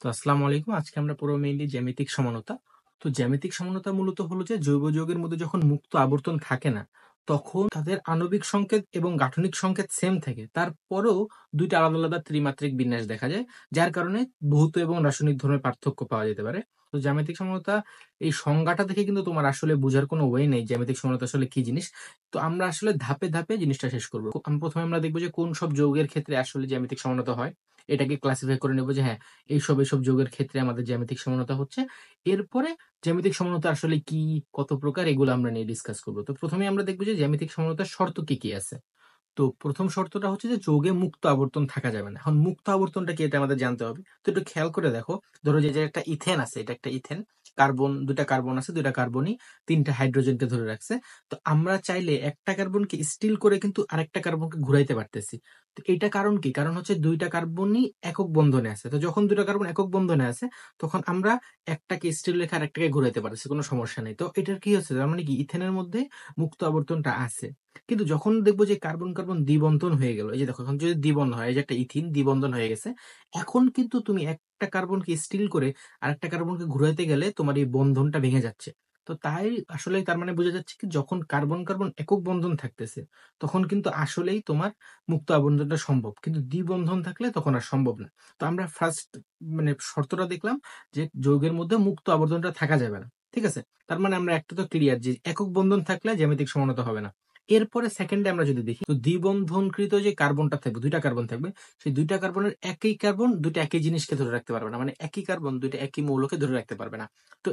তো আসসালামু আলাইকুম। আজকে আমরা পড়বো মেইনলি জ্যামিতিক সমানতা। তো জ্যামিতিক সমানতা মূলত হলো যে জৈব যৌগের মধ্যে যখন মুক্ত আবর্তন থাকে না, তখন তাদের আণবিক সংকেত এবং গাঠনিক সংকেত সেম থাকে। তারপরেও ২ টা আলাদা, আলাদা ত্রিমাত্রিক বিন্যাস দেখা যায়। যার কারণে ভৌত এবং রাসায়নিক ধর্মের পার্থক্য পাওয়া যেতে পারে। তো জ্যামিতিক সমানতা এই সংজ্ঞাটা দেখে কিন্তু তোমার আসলে বুঝার কোনো ওয়ে নেই জ্যামিতিক সমানতা আসলে কি জিনিস। তো আমরা আসলে ধাপে, ধাপে জিনিসটা শেষ করব। ১ম আমরা দেখব যে কোন সব যৌগের ক্ষেত্রে আসলে জ্যামিতিক সমানতা হয়। এটাকে ক্লাসিফাই করে নেব যে হ্যাঁ, এইসব যৌগের ক্ষেত্রে আমাদের জ্যামিতিক সমানতা হচ্ছে। এরপরে জ্যামিতিক সমানতা আসলে কি, কত প্রকার এগুলো আমরা নিয়ে ডিসকাস করব। তো ১ম এ আমরা দেখব যে জ্যামিতিক সমানতার শর্ত কি, কি আছে। তো ১ম শর্তটা হচ্ছে যে যৌগে মুক্ত আবর্তন থাকা যাবে না। এখন মুক্ত আবর্তনটা কি এটা আমাদের জানতে হবে। তো একটু খেয়াল করে দেখো। ধরো যে একটা ইথেন আছে, এটা একটা ইথেন। কার্বন ২ টা কার্বন আছে, ২ টা কার্বনই ৩ টা হাইড্রোজেনকে ধরে রাখছে। তো আমরা চাইলে একটা কার্বনকে স্টিল করে কিন্তু আরেকটা কার্বনকে ঘুরাইতে পারতেছি। তো এইটা কারণ কি? কারণ হচ্ছে ২ টা কার্বনই একক বন্ধনে আছে। তো যখন ২ টা কার্বন একক বন্ধনে আছে, তখন আমরা একটাকে স্টিল রেখে আরেকটাকে ঘুরাইতে পারতেছি। কোনো সমস্যা নেই। তো এটার কি হচ্ছে? তার মানে কি ইথেনের মধ্যে মুক্ত আবর্তনটা আছে। কিন্তু যখন দেখবো যে কার্বন কার্বন দ্বিবন্ধন হয়ে গেল, এই যে দেখো এখন যদি দ্বিবন্ধন হয়, এই যে একটা ইথিন দ্বিবন্ধন হয়ে গেছে, এখন কিন্তু তুমি একটা কার্বনকে স্টিল করে আরেকটা কার্বনকে ঘুরাইতে গেলে তোমার এই বন্ধনটা ভেঙে যাচ্ছে। তো তাই আসলে তার মানে বোঝা যাচ্ছে কি যখন কার্বন কার্বন একক বন্ধন থাকতেছে, তখন কিন্তু আসলেই তোমার মুক্ত আবর্তনটা সম্ভব, কিন্তু দ্বিবন্ধন থাকলে তখন আর সম্ভব না। তো আমরা ফার্স্ট মানে শর্তটা দেখলাম যে যৌগের মধ্যে মুক্ত আবর্তনটা থাকা যাবে না। ঠিক আছে, তার মানে আমরা একটা তো ক্লিয়ার যে একক বন্ধন থাকলে জ্যামিতিক সমানতা হবে না। এরপরে সেকেন্ডে আমরা যদি দেখি, তো দ্বিবন্ধনকৃত যে কার্বনটা থাকবে, ২ টা কার্বন থাকবে। সেই ২ টা কার্বনের একই কার্বন ২ টা একই জিনিসকে ধরে রাখতে পারবে না। মানে একই কার্বন ২ টা একই মৌলকে ধরে রাখতে পারবে না। তো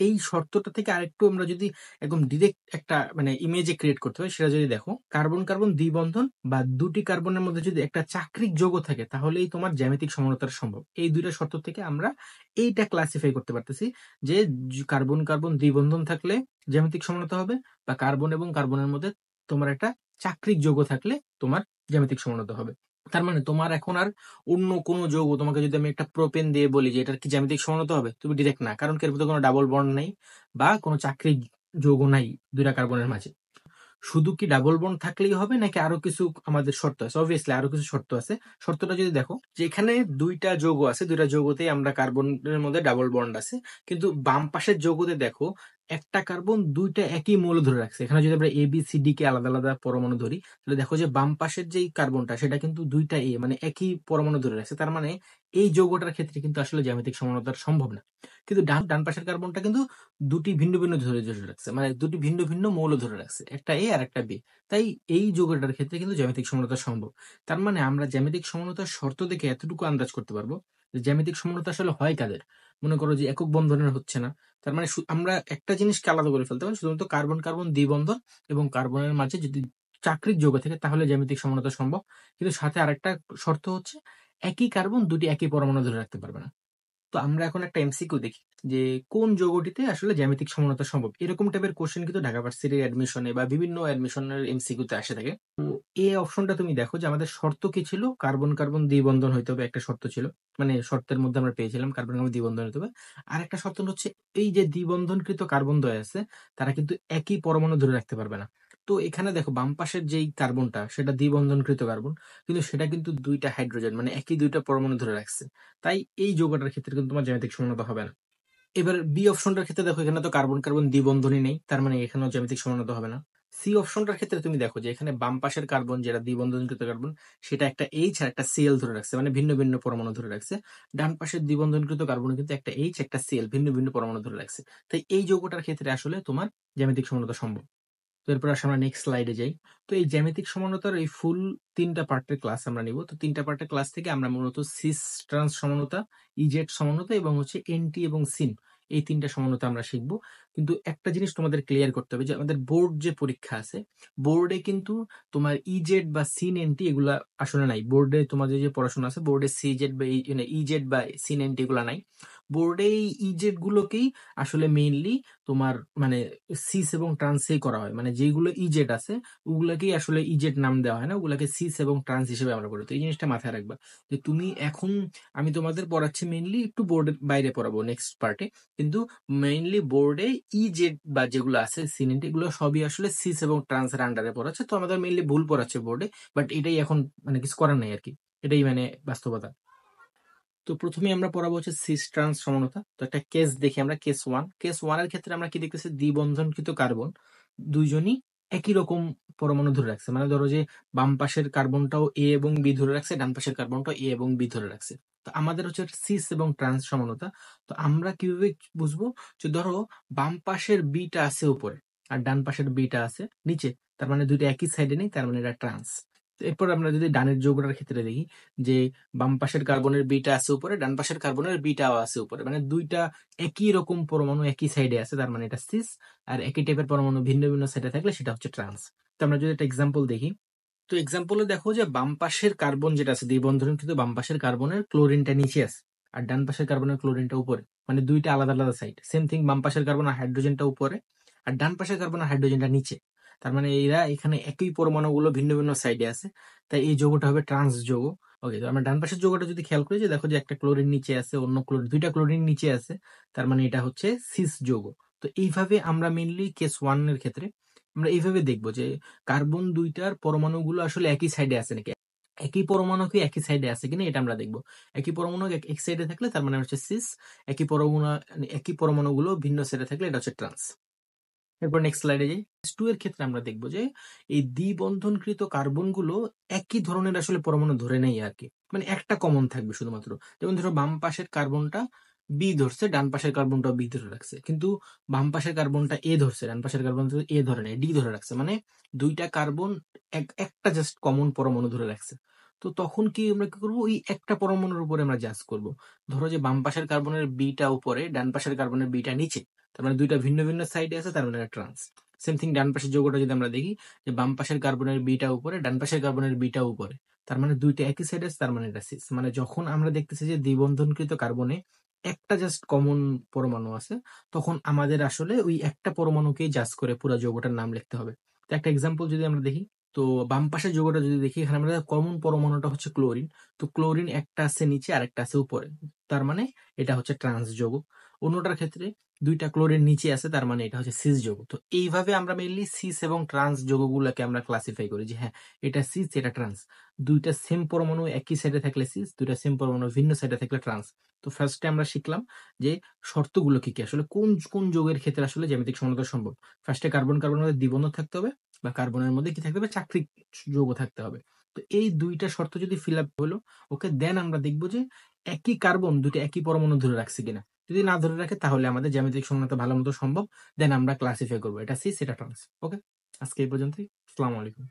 এই শর্তটা থেকে আরেকটু আমরা যদি একদম ডিরেক্ট একটা মানে ইমেজে ক্রিয়েট করতে হয়, সেটা যদি দেখো, কার্বন কার্বন দ্বিবন্ধন বা ২ টি কার্বনের মধ্যে যদি একটা চাক্রিক যৌগ থাকে, তাহলেই তোমার জ্যামিতিক সমানতার সম্ভব। এই ২ টা শর্ত থেকে আমরা এইটা ক্লাসিফাই করতে পারতেছি যে কার্বন কার্বন দ্বিবন্ধন থাকলে জ্যামিতিক সমানতা হবে, বা কার্বন এবং কার্বনের মধ্যে তোমার একটা চাক্রিক যৌগ থাকলে তোমার জ্যামিতিক সমানতা হবে। তার মানে তোমার এখন আর অন্য কোনো যৌগ, তোমাকে যদি আমি একটা প্রোপেন দিয়ে বলি যে এটার কি জ্যামিতিক সমানতা হবে, তুমি ডিরেক্ট না, কারণ কি এর মধ্যে কোনো ডাবল বন্ড নাই বা কোনো চাক্রিক যৌগ নাই ২ টা কার্বনের মাঝে। শুধু কি ডাবল বন্ড থাকলেই হবে নাকি আরো কিছু আমাদের শর্ত আছে? অবভিয়াসলি আরো কিছু শর্ত আছে। শর্তটা যদি দেখো যে এখানে ২ টা যৌগ আছে, ২ টা যৌগতেই আমরা কার্বনের মধ্যে ডাবল বন্ড আছে। কিন্তু বাম পাশের যৌগতে দেখো একটা কার্বন ২ টা একই মৌল ধরে রাখছে। এখানে যদি আমরা এ, বি, সি, ডি কে আলাদা, আলাদা পরমাণু ধরি, তাহলে দেখো যে বাম পাশের যেই কার্বনটা সেটা কিন্তু ২ টা এ মানে একই পরমাণু ধরে রাখছে। তার মানে এই যৌগটার ক্ষেত্রে কিন্তু আসলে জ্যামিতিক সমানতা সম্ভব না। কিন্তু ডান পাশের কার্বনটা কিন্তু ২ টি ভিন্ন, ভিন্ন ধরে রাখছে। মানে ২ টি ভিন্ন, ভিন্ন মৌল ধরে রাখছে। একটা এ আর একটা বি। তাই এই যৌগটার ক্ষেত্রে কিন্তু জ্যামিতিক সমানতা সম্ভব। তার মানে আমরা জ্যামিতিক সমানতার শর্ত দেখে এতটুকু আন্দাজ করতে পারবো যে জ্যামিতিক সমানতা আসলে হয় কাদের। মনে করো যে একক বন্ধনের হচ্ছে না। তার মানে আমরা একটা জিনিসকে আলাদা করে ফেলতে পারি, শুধুমাত্র কার্বন কার্বন দ্বিবন্ধন এবং কার্বনের মাঝে যদি চাক্রিক যৌগ থাকে তাহলে জ্যামিতিক সমানতা সম্ভব। কিন্তু সাথে আরেকটা শর্ত হচ্ছে একই কার্বন ২ টি একই পরমাণু ধরে রাখতে পারবে না। তো আমরা এখন একটা এমসিকিউ দেখি যে কোন যৌগটিতে আসলে জ্যামিতিক সমানতা সম্ভব। এরকম টাইপের কোশ্চেন কিন্তু ঢাকা ভার্সিটির অ্যাডমিশনে বা বিভিন্ন অ্যাডমিশনের এমসিকিউতে আসে থাকে। তো এই অপশনটা তুমি দেখো যে আমাদের শর্ত কি ছিল, কার্বন কার্বন দ্বিবন্ধন হইতে হবে, একটা শর্ত ছিল। মানে শর্তের মধ্যে আমরা পেয়েছিলাম কার্বন কার্বন দ্বিবন্ধন হইতে হবে। আর একটা শর্ত হচ্ছে এই যে দ্বিবন্ধনকৃত কার্বন দ্বয় আছে, তারা কিন্তু একই পরমাণু ধরে রাখতে পারবে না। তো এখানে দেখো বাম পাশের যেই কার্বনটা সেটা দ্বিবন্ধনকৃত কার্বন, কিন্তু সেটা কিন্তু ২ টা হাইড্রোজেন মানে একই ২ টা পরমাণু ধরে রাখছে। তাই এই যৌগটার ক্ষেত্রে কিন্তু তোমার জ্যামিতিক সমানতা হবে না। এবার বি অপশনটার ক্ষেত্রে দেখো এখানে তো কার্বন কার্বন দ্বিবন্ধনই নেই, তার মানে এখানেও জ্যামিতিক সমানতা হবে না। সি অপশনটার ক্ষেত্রে তুমি দেখো যে এখানে বাম পাশের কার্বন যেটা দ্বিবন্ধনকৃত কার্বন, সেটা একটা এইচ আর একটা সিএল ধরে রাখছে, মানে ভিন্ন ভিন্ন পরমাণু ধরে রাখছে। ডান পাশের দ্বিবন্ধনকৃত কার্বন কিন্তু একটা এইচ একটা সিএল ভিন্ন ভিন্ন পরমাণু ধরে রাখছে। তাই এই যৌগটার ক্ষেত্রে আসলে তোমার জ্যামিতিক সমানতা সম্ভব। তো এরপর আসলে আমরা নেক্সট স্লাইডে যাই। তো এই জ্যামিতিক সমানতার এই ফুল ৩ টা পার্টের ক্লাস আমরা নিব। তো ৩ টা পার্টের ক্লাস থেকে আমরা মূলত সিস ট্রান্স সমানতা, ইজেড সমানতা এবং হচ্ছে এনটি এবং সিন, এই ৩ টা সমানতা আমরা শিখব। কিন্তু একটা জিনিস তোমাদের ক্লিয়ার করতে হবে যে আমাদের বোর্ড যে পরীক্ষা আছে, বোর্ডে কিন্তু তোমার ইজেড বা সিন এনটি এগুলা আসলে নাই। বোর্ডে তোমাদের যে পড়াশোনা আছে বোর্ডে সিজেড বা ইজেড বা সিন এনটি এগুলা নাই। বোর্ডে এই ইজেড গুলোকেই আসলে মেইনলি তোমার মানে সিস এবং ট্রান্সেই করা হয়। মানে যেগুলো ইজেড আছে ওগুলাকেই আসলে ইজেড নাম দেওয়া হয় না, ওগুলাকে সিস এবং ট্রান্স হিসেবে আমরা পড়ি। তো এই জিনিসটা মাথায় রাখবা যে তুমি এখন আমি তোমাদের পড়াচ্ছি মেইনলি একটু বোর্ডের বাইরে পড়াবো নেক্সট পার্টে, কিন্তু মেইনলি বোর্ডে ইজেড বা যেগুলো আছে সিনেন্ট এগুলো সবই আসলে সিস এবং ট্রান্স এর আন্ডারে পড়াচ্ছে। তো আমাদের মেইনলি ভুল পড়াচ্ছে বোর্ডে, বাট এটাই এখন মানে কিছু করার নাই আর কি, এটাই মানে বাস্তবতা। তো প্রথমে আমরা পড়াবো হচ্ছে সিস ট্রান্স সমানতা। তো একটা কেস দেখি আমরা, কেস ওয়ান এর ক্ষেত্রে আমরা কি দেখতেছি, দ্বিবন্ধনকৃত কার্বন দুইজনই একই রকম পরমাণু ধরে রাখছে। মানে ধরো যে বাম পাশের কার্বনটাও এ এবং বি ধরে রাখছে, ডান পাশের কার্বনটাও এ এবং বি ধরে রাখছে। তো আমাদের হচ্ছে সিস এবং ট্রান্স সমানতা। তো আমরা কিভাবে বুঝবো, যে ধরো বাম পাশের বিটা আছে উপরে আর ডান পাশের বিটা আছে নিচে, তার মানে দুইটা একই সাইডে নেই, তার মানে এটা ট্রান্স। এরপর আমরা যদি ডানের যৌগটার ক্ষেত্রে দেখি, যে বাম পাশের কার্বনের বিটা আছে উপরে, ডান পাশের কার্বনের বিটাও আছে উপরে, মানে দুইটা একই রকম পরমাণু একই সাইডে আছে, তার মানে এটা সিস। আর একই টাইপের পরমাণু ভিন্ন ভিন্ন সাইডে থাকলে সেটা হচ্ছে ট্রান্স। তো আমরা যদি একটা এক্সাম্পল দেখি, তো এক্সাম্পলে দেখো যে বাম পাশের কার্বন যেটা আছে দ্বিবন্ধন, কিন্তু বাম পাশের কার্বনের ক্লোরিনটা নিচে আছে আর ডান পাশের কার্বনের ক্লোরিনটা উপরে, মানে দুইটা আলাদা আলাদা সাইড। সেম থিং, বাম পাশের কার্বনের হাইড্রোজেনটা উপরে আর ডান পাশের কার্বনের হাইড্রোজেনটা নিচে, তার মানে এরা এখানে একই পরমাণুগুলো ভিন্ন ভিন্ন সাইডে আছে, তাই এই যৌগটা হবে ট্রান্স যৌগ। ওকে, তো আমরা ডান পাশের যৌগটা যদি খেয়াল করি, যে দেখো যে একটা ক্লোরিন নিচে আছে, অন্য ক্লোরিন, দুইটা ক্লোরিন নিচে আছে, তার মানে এটা হচ্ছে সিস যৌগ। তো এইভাবে আমরা মেইনলি কেস ওয়ান এর ক্ষেত্রে আমরা এইভাবে দেখবো যে কার্বন দুইটার পরমাণুগুলো আসলে একই সাইডে আছে নাকি, একই পরমাণু কি একই সাইডে আছে কিনা এটা আমরা দেখবো। একই পরমাণু এক সাইডে থাকলে তার মানে হচ্ছে সিস, একই পরমাণুগুলো ভিন্ন সাইডে থাকলে এটা হচ্ছে ট্রান্স। এরপর নেক্সট স্লাইডে যাই। টু এর ক্ষেত্রে আমরা দেখবো যে এই দ্বিবন্ধনকৃত কার্বনগুলো একই ধরনের আসলে পরমাণু ধরে নেই আর কি, মানে একটা কমন থাকবে শুধুমাত্র। যেমন ধরো বাম পাশের কার্বনটা বি ধরছে, ডান পাশের কার্বনটা বি ধরে রাখছে, কিন্তু বাম পাশের কার্বনটা এ ধরছে, ডান পাশের কার্বনটা এ ধরে নেই, ডি ধরে রাখছে, মানে দুইটা কার্বন একটা জাস্ট কমন পরমাণু ধরে রাখছে। তো তখন কি আমরা কি করবো, ওই একটা পরমাণুর উপরে আমরা জাজ করব। ধরো যে বাম পাশের কার্বনের বিটা উপরে, ডান পাশের কার্বনের বিটা নিচে, তার মানে দুইটা ভিন্ন ভিন্ন সাইডে আছে, তার মানে ট্রান্স। সেম থিং ডান পাশের যৌগটা যদি আমরা দেখি, যে বাম পাশের কার্বনের বিটা উপরে, ডান পাশের কার্বনের বিটা উপরে, তার মানে দুইটা একই সাইডে আছে, তার মানে এটা সিস। মানে যখন আমরা দেখতেছি যে দ্বিবন্ধনকৃত কার্বনে একটা জাস্ট কমন পরমাণু আছে, তখন আমাদের আসলে ওই একটা পরমাণুকেই জাজ করে পুরো যৌগটার নাম লিখতে হবে। তো একটা এক্সাম্পল যদি আমরা দেখি, তো বাম পাশের যৌগটা যদি দেখি, এখানে আমরা কমন পরমাণুটা হচ্ছে ক্লোরিন। তো ক্লোরিন একটা আছে নিচে আর একটা আছে উপরে, তার মানে এটা হচ্ছে ট্রান্স যৌগ। অন্যটার ক্ষেত্রে দুইটা ক্লোরিন নিচে আছে, তার মানে এটা হচ্ছে সিস যৌগ। তো এইভাবে আমরা মেইনলি সিস এবং ট্রান্স যৌগগুলোকে আমরা ক্লাসিফাই করি, যে হ্যাঁ এটা সিস এটা ট্রান্স। দুইটা সেম পরমাণু একই সাইডে থাকলে সিস, দুইটা সেম পরমাণু ভিন্ন সাইডে থাকলে ট্রান্স। তো ফার্স্টে আমরা শিখলাম যে শর্তগুলো কি কি, আসলে কোন কোন যৌগের ক্ষেত্রে আসলে জ্যামিতিক সমানতা সম্ভব। ফার্স্টে কার্বন কার্বনের মধ্যে দ্বিবন্ধন থাকতে হবে, বা কার্বনের মধ্যে কি থাকতে হবে, চাকরিক যৌগ থাকতে হবে। তো এই দুইটা শর্ত যদি ফিল আপ হলো, ওকে, দেন আমরা দেখবো যে একই কার্বন দুটো একই পরমাণু ধরে রাখছে কিনা। যদি না ধরে রাখে তাহলে আমাদের জ্যামিতিক সমানতা ভালো মতো সম্ভব, দেন আমরা ক্লাসিফাই করবো এটা সিস এটা ট্রান্স। ওকে, আজকে এই পর্যন্তই। আসসালামু আলাইকুম।